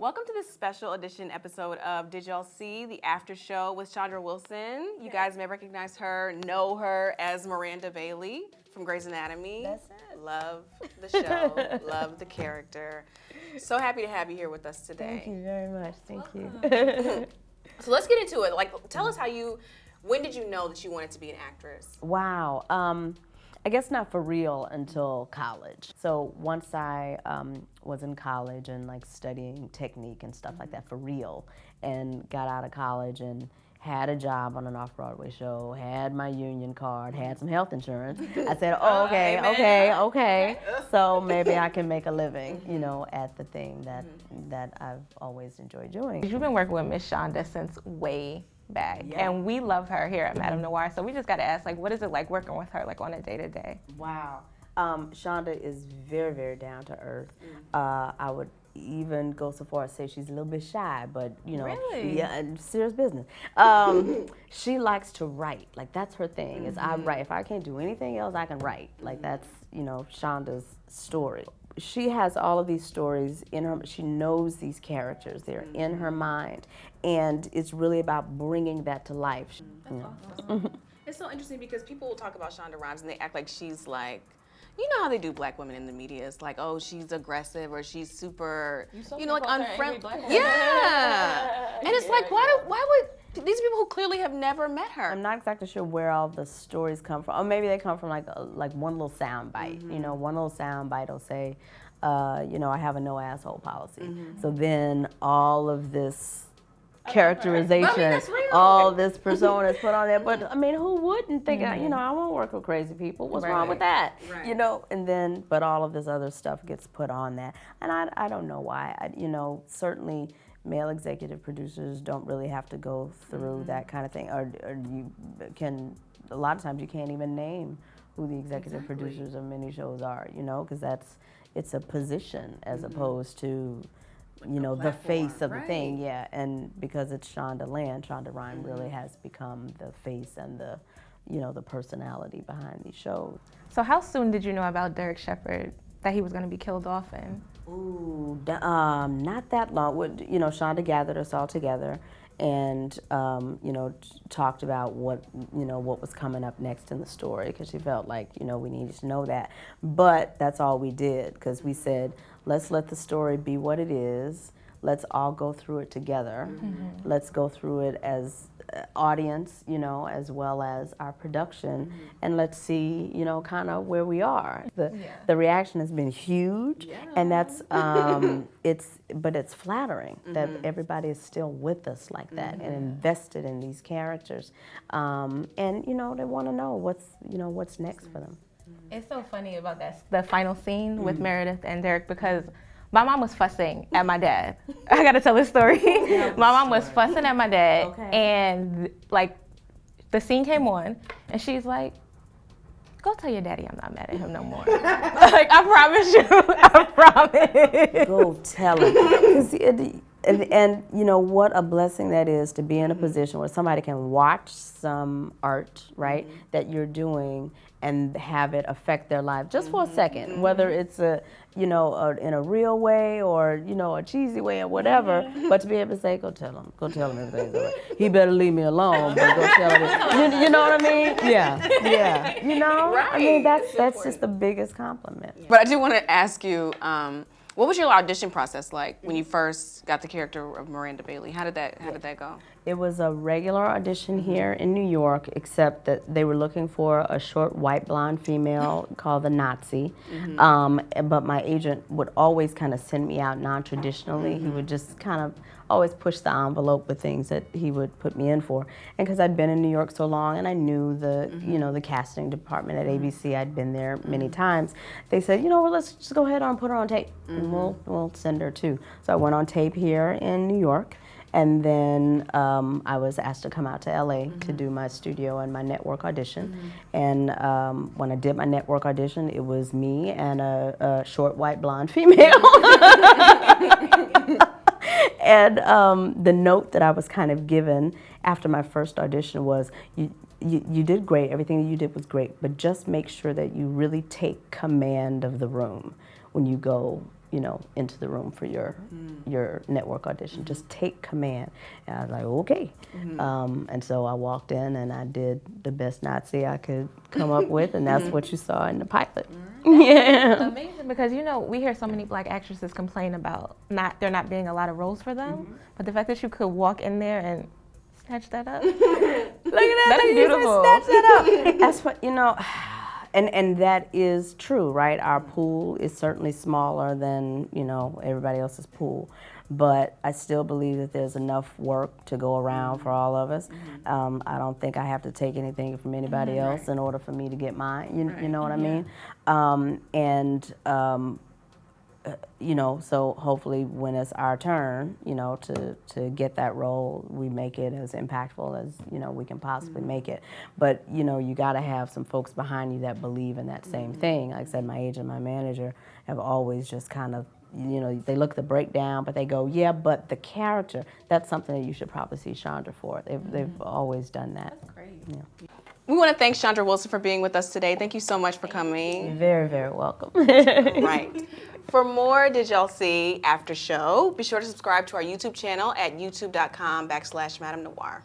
Welcome to this special edition episode of Did Y'all See? The After Show with Chandra Wilson. You guys may recognize her, know her as Miranda Bailey from Grey's Anatomy. That's it. Love the show, love the character. So happy to have you here with us today. Thank you very much. Thank you. So let's get into it. Like, tell us when did you know that you wanted to be an actress? Wow. I guess not for real until college. So once I was in college and like studying technique and stuff like that for real, and got out of college and had a job on an off-Broadway show, had my union card, had some health insurance. I said, oh, okay. So maybe I can make a living, you know, at the thing that I've always enjoyed doing. You've been working with Miss Shonda since way back, and we love her here at MadameNoire. So we just got to ask, like, what is it like working with her, like, on a day-to-day? Wow. Shonda is very, very down to earth. I would even go so far as to say she's a little bit shy, but you know, really? Yeah, serious business. She likes to write, like that's her thing. Is I write. If I can't do anything else, I can write. Like that's Shonda's story. She has all of these stories in her. She knows these characters. They're in her mind, and it's really about bringing that to life. That's awesome. It's so interesting because people will talk about Shonda Rhimes and they act like she's like, you know how they do black women in the media. It's like, oh, she's aggressive or she's super, like unfriendly. Yeah. And it's like, why would these people who clearly have never met her? I'm not exactly sure where all the stories come from. Or maybe they come from like one little sound bite. One little sound bite will say, I have a no asshole policy. So then all of this characterization, all this persona is put on there. But I mean, who wouldn't think, I won't work with crazy people. What's wrong with that? Right. And then, but all of this other stuff gets put on that. And I don't know why. Certainly male executive producers don't really have to go through that kind of thing. Or you can, a lot of times you can't even name who the executive producers of many shows are, because it's a position as opposed to the face of the thing, yeah. And because it's Shonda Rhimes really has become the face and the personality behind these shows. So how soon did you know about Derek Shepherd, that he was going to be killed off in? Ooh, not that long. Shonda gathered us all together and, talked about what was coming up next in the story, because she felt like, we needed to know that. But that's all we did, because we said, let's let the story be what it is. Let's all go through it together. Let's go through it as audience, as well as our production, and let's see, kind of where we are. The reaction has been huge, and that's it's flattering that everybody is still with us like that and invested in these characters, and they want to know what's next for them. It's so funny about the final scene with Meredith and Derek, because my mom was fussing at my dad. I gotta tell this story. My mom was fussing at my dad, and like the scene came on, and she's like, "Go tell your daddy I'm not mad at him no more." Like, I promise you, I promise. Go tell him. And what a blessing that is to be in a position where somebody can watch some art, right, that you're doing and have it affect their life just for a second, whether it's in a real way or, a cheesy way or whatever, but to be able to say, go tell him everything's all right. He better leave me alone, but go tell him. You know what I mean? Yeah. Right. I mean, that's just the biggest compliment. But I do want to ask you, what was your audition process like when you first got the character of Miranda Bailey? How did that go? It was a regular audition here in New York, except that they were looking for a short white blonde female called the Nazi. But my agent would always kind of send me out non-traditionally. He would just kind of always push the envelope with things that he would put me in for. And because I'd been in New York so long and I knew the casting department at ABC, I'd been there many times, they said, well, let's just go ahead and put her on tape and we'll send her too. So I went on tape here in New York. And then I was asked to come out to LA to do my studio and my network audition. And when I did my network audition, it was me and a short white blonde female. And the note that I was kind of given after my first audition was, you did great, everything that you did was great, but just make sure that you really take command of the room when you go into the room for your network audition. Just take command. And I was like, okay. And so I walked in and I did the best Nazi I could come up with, and that's what you saw in the pilot. Yeah. Amazing, because we hear so many black actresses complain about there not being a lot of roles for them, but the fact that you could walk in there and snatch that up. Look at that. That's beautiful. Snatch that up. That's what and that is true, right? Our pool is certainly smaller than everybody else's pool, but I still believe that there's enough work to go around for all of us. I don't think I have to take anything from anybody else in order for me to get mine. You know what I mean? So hopefully when it's our turn, to get that role, we make it as impactful as, we can possibly make it. But, you got to have some folks behind you that believe in that same thing. Like I said, my agent, my manager have always just kind of, they look at the breakdown, but they go, yeah, but the character, that's something that you should probably see Chandra for. They've always done that. That's great. Yeah. We want to thank Chandra Wilson for being with us today. Thank you so much for coming. You're very, very welcome. Right. For more Did Y'all See After Show, be sure to subscribe to our YouTube channel at youtube.com/MadameNoire.